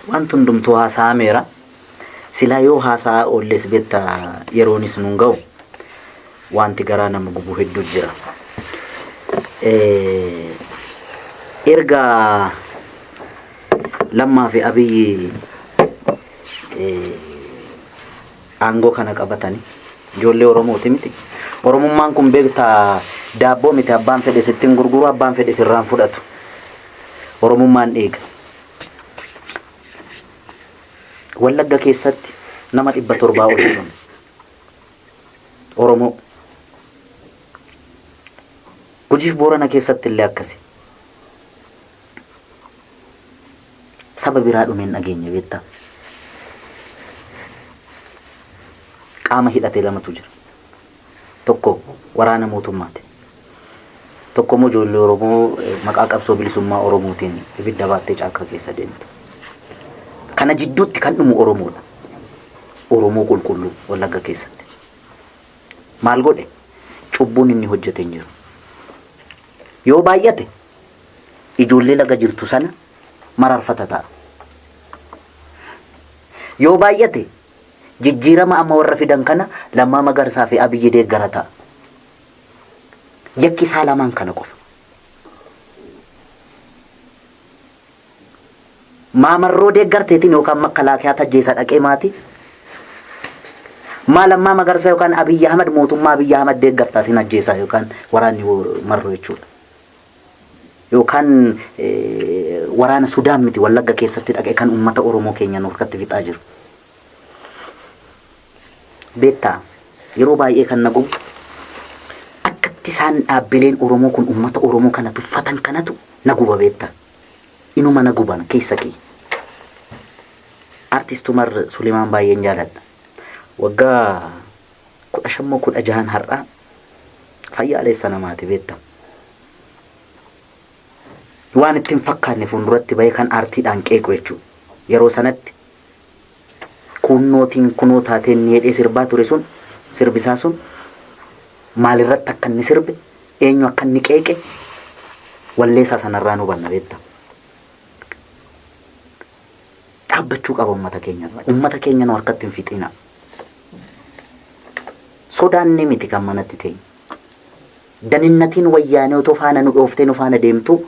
wanti hundumtuu haasa'ameera. Silaa yoo haasa'aa oolles beektaa yeroonis nuun ga'u wanti garaa nama gubu hedduu jira. Erga Lammaa fi Abiyyi aangoo kana qabatanii ijoollee Oromooti miti. Oromummaan kun beektaa daabboo miti, abbaan fedhe sittiin gurguru, abbaan fedhe sirraan fudhatu. Oromummaan dhiiga. Wallagga keessatti nama 700 ol jiru Oromoo. Gujiif Boorana keessatti illee akkasi. Saba biraa dhumeen dhageenya beektaa. Qaama hidhate lamatu jira. Tokko waraana mootummaati. Tokko immoo ijoollee Oromoo maqaa qabsoo bilisummaa Oromootiin ibidda baattee caakkaa keessa deemtu. Kana jidduutti kan dhumu Oromoodha. Oromoo qulqulluu Wallagga keessatti. Maal godhe? Cubbuun inni hojjete hin jiru. Yoo baay'ate ijoollee laga jirtu sana mararfata ta'a. Yoo baay'ate jijjiirama amma warra fidan kana Lammaa Magarsaa fi Abiyyi deeggara ta'a. Yakki isaa lamaan kana qofa. Maamarroo deeggarteetiin yookaan makalaakiyaa tajjeessa dhaqee maati? Maa Lammaa Magarsaa yookaan Abiyyi Ahmad mootummaa Abiyyi Ahmad deeggartaatiin ajjeesaa yookaan waraanni marroo jechuudha. Yookaan waraana Sudaan miti Wallagga keessatti dhaqee kan uummata Oromoo keenya nurkatti fixaa jiru. Beektaa yeroo baay'ee kan nagu akkatti isaan dhaabbileen Oromoo kun uummata Oromoo kana tuffatan kanatu naguba beektaa. Inuma naguban keessa kee. Artist Umar Suleemaan baay'een jaaladha. Waggaa 15 har'aa fayyaalessa namaati beektaa. Waan ittiin fakkaanne fuulduratti bahee kan aartiidhaan qeequ jechuudha. Yeroo sanatti kunnootiin kunoo taateen ni hidhee sirbaa ture sun sirbisaa sun maalirratti akka inni sirbe eenyu akka inni qeeqe walleessaa sanarraa nu hubanna beektaa. Dhaabbachuu qaba uummata keenyarraa. Uummata keenya nu harkatti hin fixina. Sodaanne miti kan manatti ta'e. Daninnatiin wayyaanee otoo faana nu dhooftee nu faana deemtu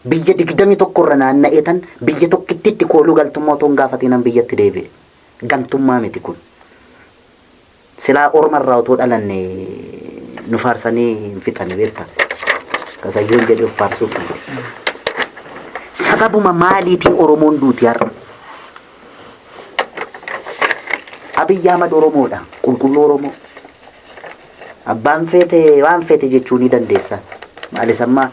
biyya 21 irra naanna'eetan biyya tokkittitti kooluu galtummaa otoo hin gaafatiinan biyyatti deebi'e. Gantummaa miti kun. Silaa ormarraa otoo dhalanne nu faarsanii hin fixanne beektaa. Kasayyoon jedhee of faarsuuf. Sababuma maaliitiin Oromoon duuti har'a? Abiyyi Ahmad Oromoodha. Qulqulluu Oromoo. Abbaan feete waan feete jechuu ni dandeessa. Maalis amma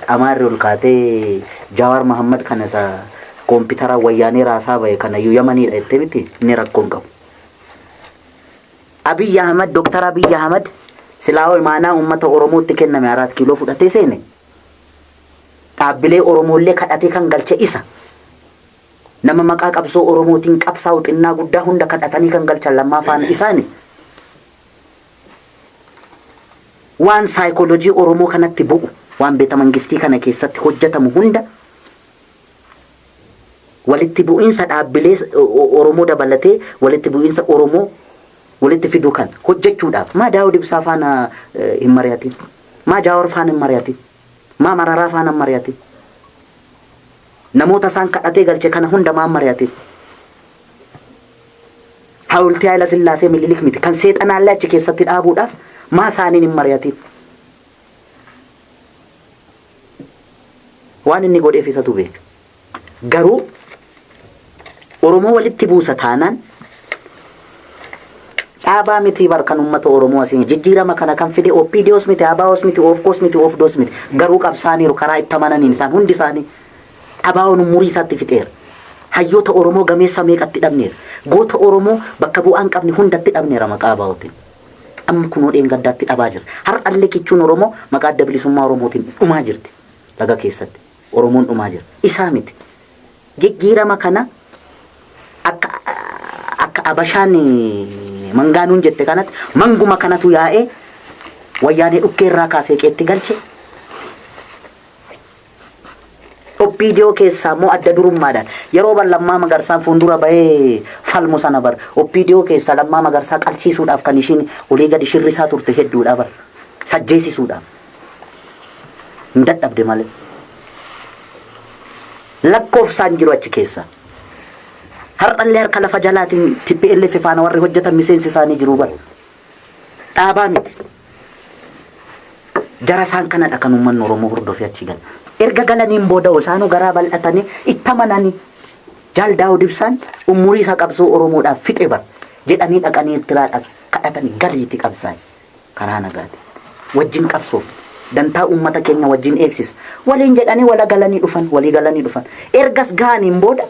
Amaarri ol kaatee Jawaar Mahammad kana isa koompitara wayyaanee raasaa bahe kana iyyuu Yamaniidha jettee miti inni rakkoon qabu. Abiyyi Ahmad Dr. Abiyyi Ahmad silaa imaanaa uummata Oromootti kenname 4 kiiloo fudhatee seene. Dhaabbilee Oromoollee kadhatee kan galche isa. Nama maqaa qabsoo Oromootiin qabsaa'u xinnaa guddaa hunda kadhatanii kan galchan Lammaa faana isaani. Waan saayikooloojii Oromoo kanatti bu'u waan beeta mangistii kana keessatti hojjetamu hunda walitti bu'iinsa dhaabbilee Oromoo dabalatee walitti bu'iinsa Oromoo walitti fiduu kan hojjechuudhaaf maa Daawud Ibsaa faana hin mari'atin, maa Jawaar faana hin mari'atin, maa Mararaa faana hin mari'atin, namoota isaan kadhatee galche kana hunda maa mari'atin. Hawultii Haayila Sillaasee Minilik miti kan seexanaallee achi keessatti dhaabuudhaaf maa isaaniin hin mari'atin. Waan inni godheef isatu beeka. Garuu Oromoo walitti buusa taanaan dhaabaa miti barkan uummata Oromoo asiin jijjiirama kana kan fide OPDOs miti, ABOs miti, OFCOs miti, OFDOs miti. Garuu qabsaaniiru karaa itti amananiin isaan hundi isaanii ABO'n umurii isaatti fixeera. Hayyoota Oromoo gameessa meeqatti dhabneera. Goota Oromoo bakka bu'aan qabne hundatti dhabneera maqaa ABO'tiin. Amma kunoo dheengaddaatti dhabaa jira. Har'allee kichuun Oromoo maqaa adda bilisummaa Oromootiin dhumaa jirti. Laga keessatti Oromoon dhumaa jira. Isaa miti. Jijjiirama kana akka Abashaan mangaanuun jette kanatti manguma kanatu yaa'ee wayyaanee dhukkee irraa kaasee qeetti galche. OPDO keessaa immoo adda durummaadhaan yeroo Lammaa Magarsaan fuuldura bahee falmu sana bar OPDO keessaa Lammaa Magarsaa qalchiisuudhaaf kan ishiin olii gadi shirrisaa turte hedduudha bar sajjeesisuudhaaf hin dadhabde malee lakkoofsaan jiru achi keessa har'allee harka lafa jalaatiin TPLF faana warri hojjetan miseensi isaanii jiru bar dhaabaa miti jara isaan kanadha kan uummanni Oromoo hordofee achi gala. Erga galaniin booda isaanuu garaa bal'atanii itti amananii Jaal Daawud Ibsaan umurii isaa qabsoo Oromoodhaaf fixe bar jedhanii dhaqanii Eertiraadhaaf kadhatanii galiitti qabsaa'e karaa nagaati. Wajjin qabsoof dantaa uummata keenya wajjin eegsis waliin jedhanii walii galanii dhufan. Ergas gaaniin booda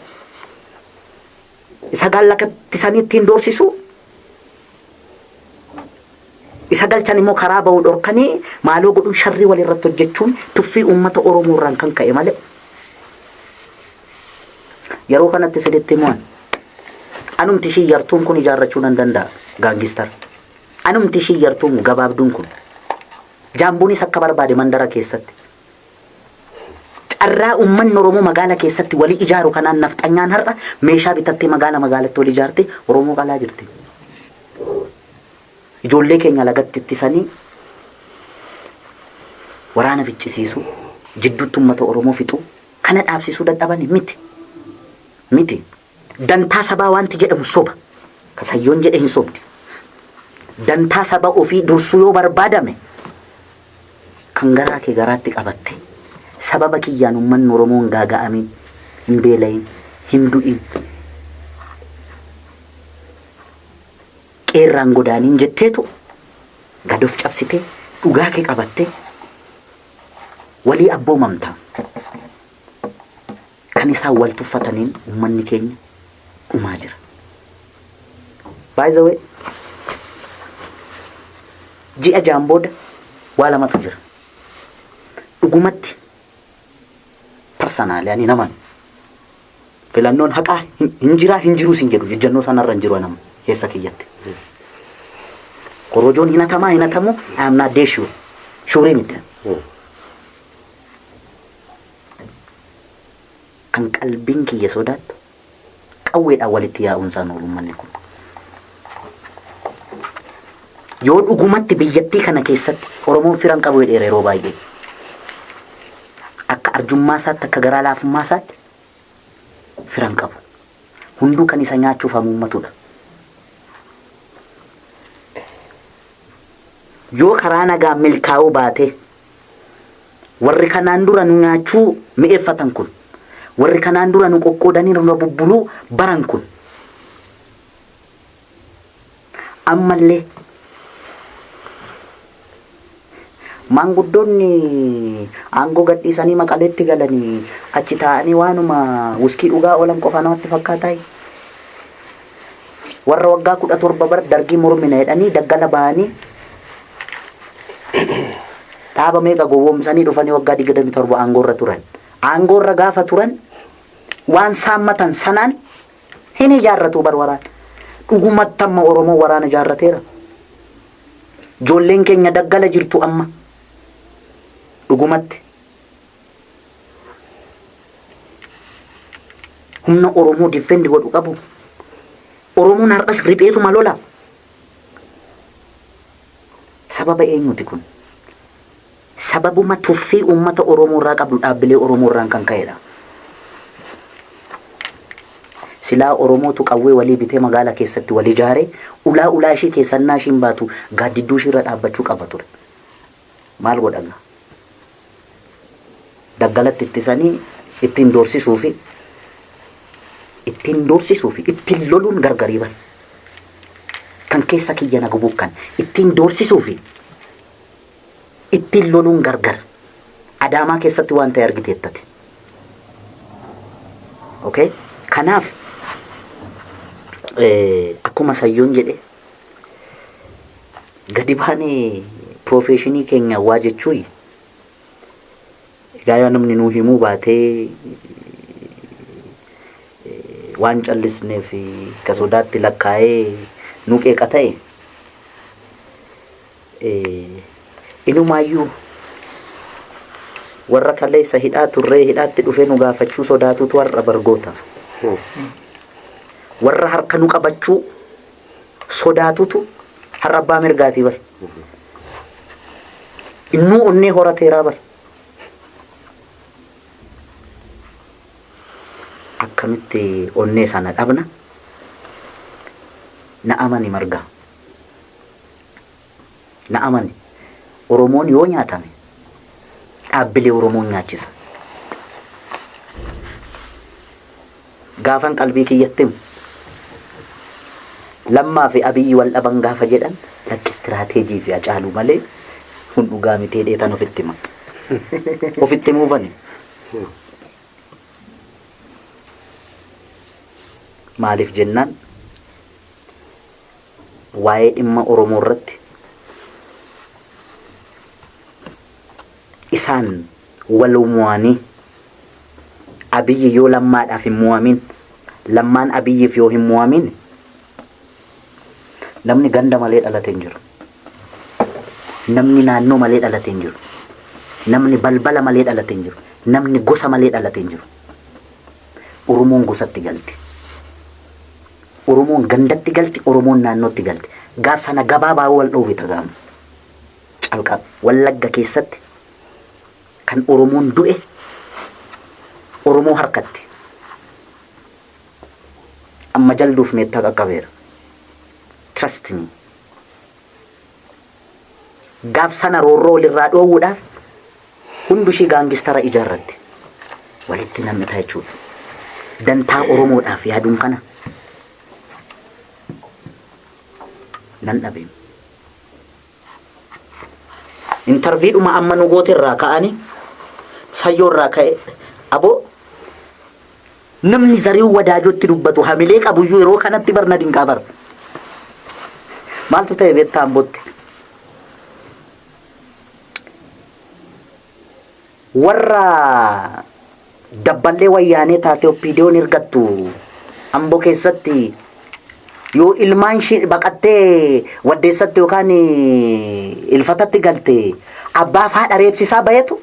isa gaallakatti sanii ittiin doorsisu isa galchan immoo karaa ba'uu dhorkanii maaloo godhuun sharrii walirratti hojjechuun tuffii uummata Oromoo irraan kan ka'e malee yeroo kanatti siditti mo'an anumti ishii yartuun kun ijaarrachuu nan danda'a gaangistar anumti ishii yartuun gabaabduun kun jaambuunis akka barbaade mandara keessatti carraa uummanni Oromoo magaala keessatti walii ijaaru kanaan nafxanyaan har'a meeshaa bitattee magaalatti walii ijaarte Oromoo qalaa jirti. Ijoollee keenya lagatti ittisanii waraana ficcisiisu jidduutti uummata Oromoo fixu kana dhaabsisuu dadhabani miti dantaa sabaa wanti jedhamu soba kasayyoon jedhe hin sobdi dantaa saba ofii dursuu yoo barbaadame kan garaa kee garaatti qabatte sababa kiyyaan uummanni Oromoo hin gaaga'amin hin beelayin hin du'in qeerraan godaaniin jetteetu gad of cabsitee dhugaa kee qabattee walii abboomamta kan isaan wal tuffataniin uummanni keenya dhumaa jira. By the way ji'a jaan booda waa lamatu jira dhugumatti parsanaalii ani naman filannoon haqaa hin jiru sin jedhu jejjannoo sanarra hin jiru nama keessa kiyyatti. Korojoon hinatamu I am not that sure. Sure miti. Kan qalbiin kiyya sodaattu qawweedhaan walitti yaa'uunsaan uummanni kun. Yoo dhugumatti biyyattii kana keessatti Oromoon firan qabu jedheera yeroo baay'ee. Akka arjummaa isaatti akka garaa laafummaa isaatti firan qabu. Hunduu kan isa nyaachuuf hamuummatudha. Yoo karaa nagaa milkaa'uu baate warri kanaan dura nu nyaachuu mi'eeffatan kun warri kanaan dura nu qoqqoodanii nu bubbuluu baran kun ammallee maanguddoonni aangoo gadhiisanii Maqaleetti galanii achi taa'anii waanuma wuskii dhugaa oolan qofa namatti fakkaataa warra waggaa 17 bar dargii mormina jedhanii daggala bahanii dhaaba meeqa gowwoomsanii dhufanii waggaa 27 aangoorra turan. Aangoorra gaafa turan waan saammatan sanaan hin ijaarratu bar waraan. Dhugumatti amma Oromoo waraana ijaarrateera. Ijoolleen keenya daggala jirtu amma. Dhugumatti. Humna Oromoo difendi godhu qabu. Oromoon har'as ripheetuma lola. Sababa eenyuti kun? Sababuma tuffii uummata Oromoo irraa qabdu dhaabbilee Oromoo irraan kan ka'edha. Silaa Oromootu qawwee walii bitee magaalaa keessatti walii ijaare ulaa ishii keessannaa ishiin baatu gaaddidduu ishii irra dhaabbachuu qaba ture. Maal godhanga? Daggalatti ittisanii ittiin doorsisuu fi ittiin loluun gargarii bari. Kan keessa kiyya na gubuukan ittiin doorsisuu fi ittiin loluun gargar. Adaamaa keessatti waan ta'e argiteettate. Okay? Kanaaf akkuma sayyoon jedhe gadi baanee profeshinii keenya waa jechuu egaa yoo namni nuu himuu baatee waan callisneef ka sodaatti lakkaa'ee nu qeeqa ta'e inumaayyuu warra kaleessa hidhaa turree hidhaatti dhufee nu gaafachuu sodaatutu warra bargoota. Warra harka nu qabachuu sodaatutu har'a abbaa mirgaatii bar. Innuu onnee horateeraa bar. Akkamitti onnee sana dhabna? Na amani margaa. Na amani. Oromoon yoo nyaatame dhaabbilee Oromoon nyaachisa. Gaafan qalbii kiyyattim Lammaa fi Abiyyi wal dhaban gaafa jedhan lakki istiraateejii fi Hacaaluu malee kun dhugaa mitee dheetan ofitti hima. Ofitti muufani. Maaliif jennaan waa'ee dhimma Oromoo irratti isaan wal mo'anii Abiyyi yoo Lammaadhaaf hin mo'amin, Lammaan Abiyyiif yoo hin mo'amin namni ganda malee dhalatee hin jiru. Namni naannoo malee dhalatee hin jiru. Namni balbala malee dhalatee hin jiru. Namni gosa malee dhalatee hin jiru. Oromoon gosatti galti. Oromoon gandatti galti, Oromoon naannootti galti. Gaaf sana gabaabaa wal dhoowwita gaamu. Calqaba Wallagga keessatti kan Oromoon du'e Oromoo harkatti. Amma jalduuf meettaa qaqqabeera. Trust me. Gaaf sana roorroo walirraa dhoowwuudhaaf hundushii gaangistara ijaarratti. Walitti namni ta'a jechuudha. Dantaa Oromoodhaaf yaaduun kana nan dhabeem. Interviidhuma amma nu goote irraa ka'anii sayyoo irraa ka'e aboo namni Zarihuun Wadaajotti dubbatu hamilee qabuyyuu yeroo kanatti barna dinqaa bara. Maaltu ta'e beektaa Ambootti? Warra dabballee wayyaanee taate oppiidiyoon ergattu Amboo keessatti yoo ilmaan ishee baqattee waddeessatti yookaan ilfatatti galte abbaa fi haadha reebsisaa bayetu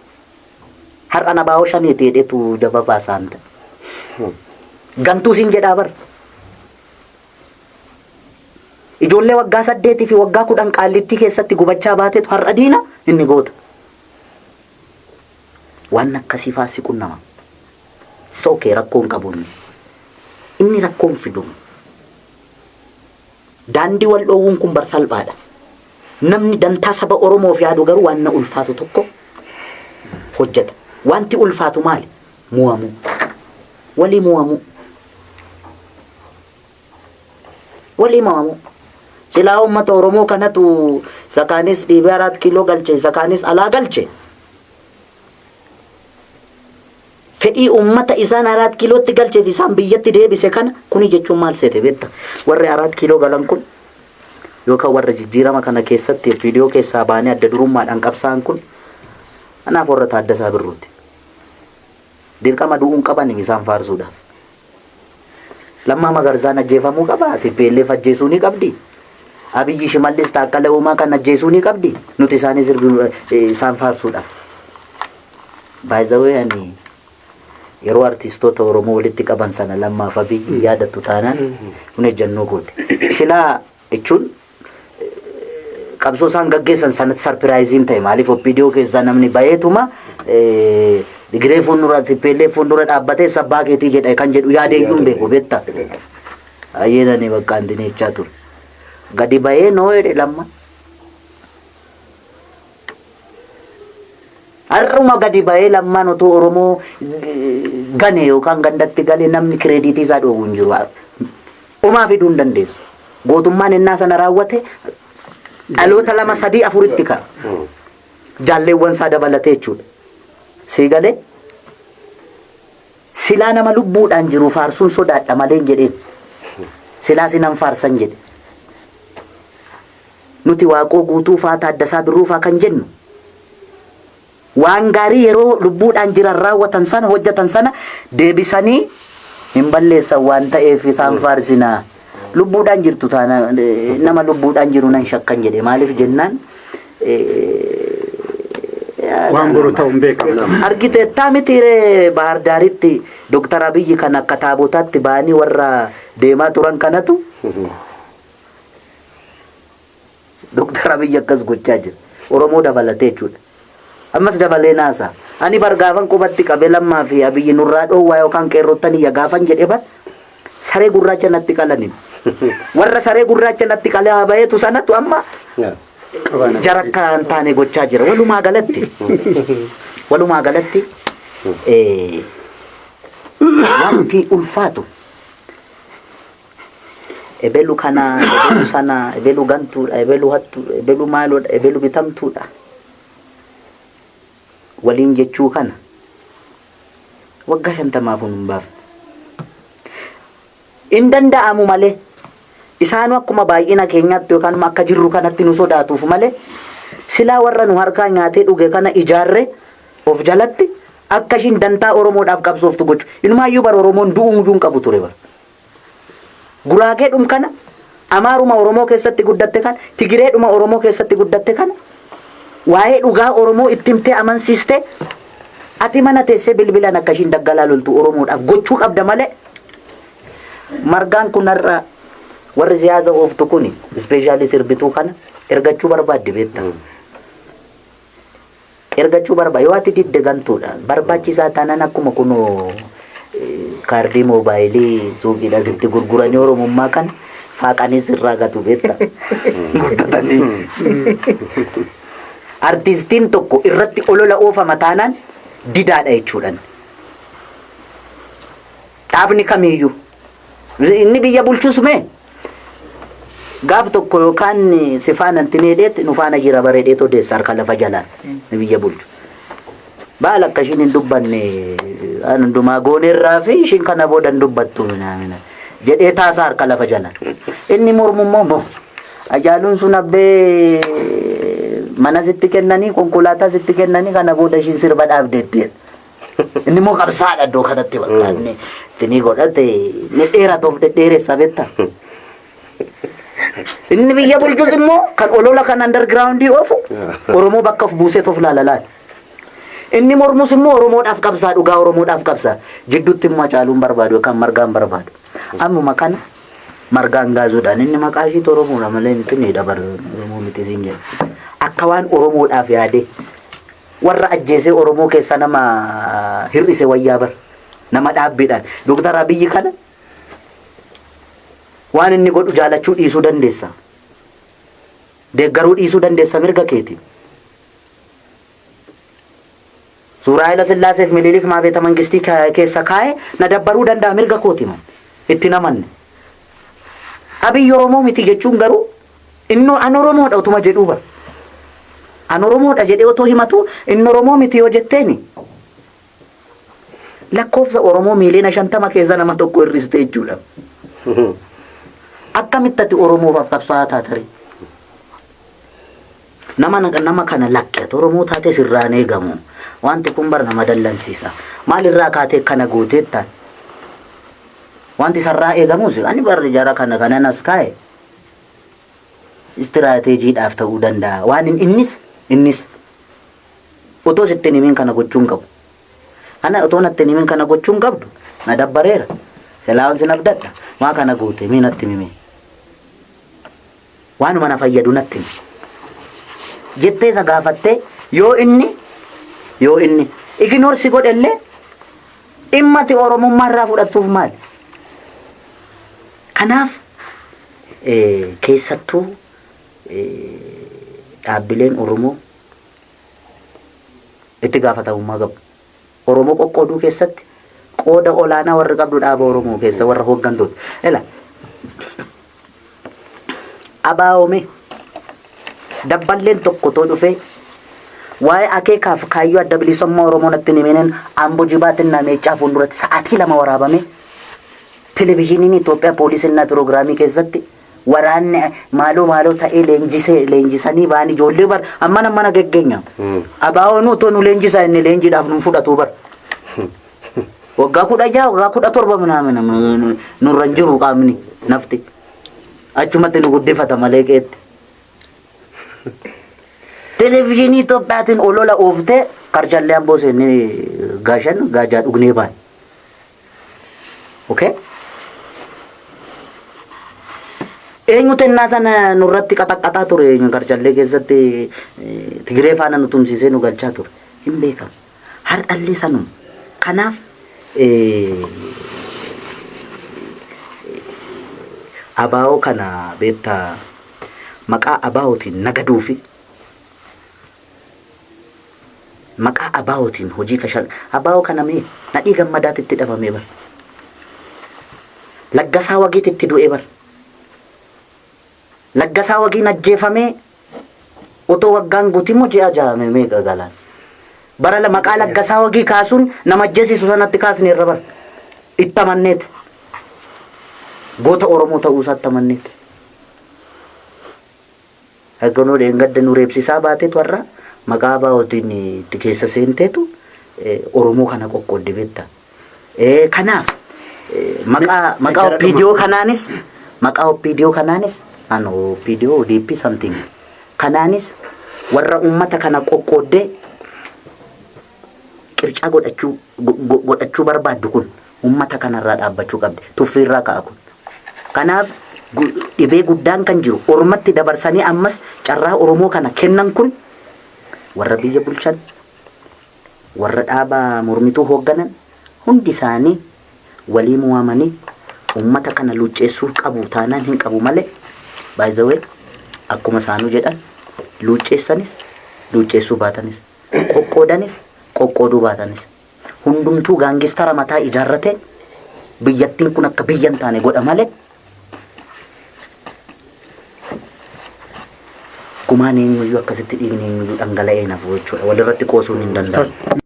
har'a nabaa'oo shaneeti jedhetu daba baasaan ta'e. Gantuu siin jedhaa bara. Ijoollee waggaa 8 fi waggaa 10 qaallittii keessatti gubachaa baatetu har'a diina inni goota. Waan akkasii faasi qunnama. Sookee rakkoon qabuun inni rakkoon fidu. Daandii wal dhoowwuun kun bar salphaadha. Namni dantaa saba Oromoof yaadu garuu waan ulfaatu tokko hojjeta. Wanti ulfaatu maali? Mu'amu. Walii mu'amu. Walii mu'amu. Silaa uummata Oromoo kanatu sakaanis dhiibee 4 kiiloo galche, sakaanis alaa galche. Fedhii uummata isaan 4 kiilootti galcheef isaan biyyatti deebise kana kuni jechuun maal seete beekta? Warri 4 kiiloo galan kun yookaan warra jijjiirama kana keessatti viidiyoo keessaa baanee adda durummaadhaan qabsaan kun anaaf warra Taaddasaa Birruuti. Dirqama du'uun qaban isaan faarsuudhaaf. Lammaa Magarsaan ajjeefamuu qaba. TPLF ajjeesuu ni qabdi. Abiyyi Shimallis Taakkala Uumaa kan ajjeesuu ni qabdi. Nuti isaanis isaan faarsuudhaaf. By the way ani yeroo artistoota Oromoo walitti qaban sana Lammaaf Abiyyi yaadattu taanaan kun ejjannoo goote. Silaa jechuun qabsoo isaan gaggeessan sanatti sarpiraayiziin ta'e maaliif oppiidiyoo keessaa namni bayeetuma Digiree fuuldura TPLF fuuldura dhaabbatee sabbaa keetii jedha kan jedhu yaadeeyyuu hin beeku beektaa. Ayyeenani bakka antinechaa ture. Gadi bayee noo jedhe Lamma. Har'uma gadi bayee Lammaan otoo Oromoo gane yookaan gandatti galee namni kireediitii isaa dhoowwu hin jiru. Homaa fiduu hin dandeessu. Gootummaan innaa sana raawwate dhaloota 2, 3, 4 ka'a. Jaalleewwan isaa dabalatee jechuudha. Siigalee silaa nama lubbuudhaan jiru faarsuun sodaadha malee hin jedheen. Silaa sinan faarsan jedhe. Nuti Waaqoo Guutuu fa'aa Taaddasaa Birruu fa'aa kan jennu waan gaarii yeroo lubbuudhaan jiran raawwatan sana hojjetan sana deebisanii hin balleessan waan ta'eef isaan faarsinaa. Lubbuudhaan jirtu taana nama lubbuudhaan jiru nan shakkan jedhe maaliif jennaan waan boru ta'uun beekamu. Argite taamitire Bahar Daaritti Dr. Abiyyi kan akka taabotaatti baanii warra deemaa turan kanatu Dr. Abiyyi akkas gochaa jira. Oromoo dabalatee jechuudha. Ammas dabalee naasa. Ani bargaafan qubatti qabee Lammaa fi Abiyyi nurraa dhoowwaa yookaan qeerrottanii yagaafan jedhe bar saree gurraacha natti qalanin. Warra saree gurraacha natti qalaa bayeetu sanatu amma jarakkaan taane gochaa jira. Walumaa galatti wanti ulfaatu ebelu kana, ebelu sana, ebelu gantuudha, ebelu hattuudha, ebelu maaloodha, ebelu bitamtuudha. Waliin jechuu kana waggaa 50 hin baafne. In danda'amu malee isaanu akkuma baay'ina keenyaatti yookaan akka jirru kanatti nu sodaatuuf malee silaa warra nu harkaa nyaatee dhuge kana ijaarre of jalatti akka ishiin dantaa Oromoodhaaf qabsooftu gochu. Inumaayyuu bara Oromoon du'uun qabu ture bara. Guraageedhum kana Amaaruma Oromoo keessatti guddatte kana Tigireedhuma Oromoo keessatti guddatte kana waa'ee dhugaa Oromoo ittimtee amansiiste ati mana teessee bilbilaan akka ishiin daggalaa loltu Oromoodhaaf gochuu qabda malee margaan kunarra warri siyaasa ooftu kuni ispeeshaalii sirbituu kana ergachuu barbaadde beekta. Ergachuu barbaadde yoo ati didde gantuudha barbaachisaa taanaan akkuma kunoo kaardii moobaayilii suuqiidhaa sitti gurguranii Oromummaa kana faaqanis irraa gatu beekta. Artistiin tokko irratti olola oofama taanaan didaadha jechuudhaan. Dhaabni kamiyyuu inni biyya bulchus mee gaaf tokko yookaan si faana antineedheet nu faana jira bareedheet odeessa harka lafa jalaan biyya bulchu. Baala akka ishiin hin dubbanne hundumaa gooneerraa fi ishiin kana booda hin dubbattu jedhee taasaa harka lafa jalaan. Inni mormummoo ajaaluun sun abbee mana sitti kennanii konkolaataa sitti kennanii kana booda ishiin sirba dhaabdeetteen. Inni immoo qabsaadha iddoo kanatti bakkaanne tinii godhate ni dheeratuuf dhedheeressa beektaa. Inni biyya bulchus immoo kan olola kan undergroundii oofu Oromoo bakka of buuseet of laalalaan. Inni mormus immoo Oromoodhaaf qabsaa dhugaa Oromoodhaaf qabsaa jidduutti immoo caaluun barbaadu yookaan margaan barbaadu. Ammuma kana margaan gaazuudhaan inni maqaa ishiitu Oromoodha malee miti ni dabar Oromoo miti siin jedhu. Akka waan Oromoodhaaf yaade warra ajjeesee Oromoo keessa nama hir'ise wayyaa bar nama dhaabbiidhaan Dr. Abiyyi kana waan inni godhu jaalachuu dhiisuu dandeessa. Deeggaruu dhiisuu dandeessa mirga keeti. Suuraa Haayila Sillaaseef Minilik maa beeta mangistii keessa kaa'e na dabbaruu danda'a mirga kooti man itti namanne. Abiyyi Oromoo miti jechuun garuu inni an Oromoodha utuma jedhuu bara. An Oromoodha jedhee otoo himatu inni Oromoo miti yoo jetteeni lakkoofsa Oromoo miiliyoona 50 keessa nama tokko hir'iste jechuudha. Akkamitti Oromoof qabsaa'aa taatari? Nama kana lakkatu Oromoo taatee sirraan eegamu. Wanti kun bar nama dallansiisa. Maalirraa kaatee kana gooteettaan? Wanti sarraa eegamus ani barri jara kana nas kaa'e istiraateejiidhaaf ta'uu danda'a. Waan innis otoo sitti himin kana gochuun qabu. Ana otoo natti himin kana gochuun qabdu na dabbareera. Selaawan sin abdadha. Maa kana goote mii natti himee. Waanuma na fayyadu natti himi. Jettee isa gaafattee yoo inni ignoorsi godhellee dhimmati Oromummaa irraa fudhattuuf maali? Kanaaf keessattuu dhaabbileen Oromoo itti gaafatamummaa qabu. Oromoo qoqqooduu keessatti qooda olaanaa warri qabdu dhaaba Oromoo keessa warra hooggantoota. Ela abaa'oome dabballeen tokko too dhufee waa'ee akeekaaf kaayyoo adda bilisummaa Oromoo natti himeen Amboo Jibaatiin Nameechaa fuulduratti sa'aatii 2 waraabame televezyiiniin Itoophiyaa poolisiin piroogiraamii keessatti waraanni maaloo ta'ee leenjisanii ba'an ijoollee bar amma geggeenya. Abaa'oon utoo nu leenjisaa inni leenjiidhaaf nu fudhatu bar. Waggaa 16 waggaa 17 minaamin nurra hin jiru qaamni nafti. Achumatti nu guddifata malee qeetti. Televezyiinii Itoophiyaatiin olola ooftee karjallee amboo seennee gaashan gaajaa dhugnee baan. Okay? Eenyutu innaa sana nurratti qaxaqqaxaa ture karjallee keessatti Tigiree faana nu tumsiisee nu galchaa ture. Hin beekamu. Hardhallee sanuma. Kanaaf abaa'oo kana beektaa maqaa abaa'ootiin nagaduufi maqaa abaa'ootiin hojii kashan abaa'oo kana mee nadhii gammadaatitti dhabamee bar Laggasaa Wagiititti du'ee bar Laggasaa Wagiin ajjeefamee otoo waggaan guutimmoo ji'a jaame meeqa galaan bara maqaa Laggasaa Wagii kaasuun nama ajjeesisu sanatti kaasne irra bar itti amanneeti goota Oromoo ta'uu isaatti amanneeti. Haganoo dheengadda nu reebsisaa baateetu warra maqaa abaa'ootiin itti keessa seenteetu Oromoo kana qoqqoodde beektaa. Kanaaf maqaa OPDO kanaanis OPDO ODP something kanaanis warra ummata kana qoqqooddee qircaa godhachuu barbaaddu kun ummata kanarraa dhaabbachuu qabde tuffiirraa ka'a kun. Kanaaf dhibee guddaan kan jiru ormatti dabarsanii ammas carraa Oromoo kana kennan kun warra biyya bulchan warra dhaaba mormituu hoogganan hundi isaanii walii mu'amanii ummata kana luucceessuu qabu taanaan hin qabu malee by the way akkuma isaanuu jedhan luucceessanis luucceessuu baatanis qoqqoodanis qoqqooduu baatanis hundumtuu gaangistara mataa ijaarrate biyyattiin kun akka biyyan taane godha malee kumaan eenyuyyuu akkasitti dhiigni eenyuyyuu dhangala'ee nafu jechuudha walirratti qoosuun hin danda'amu.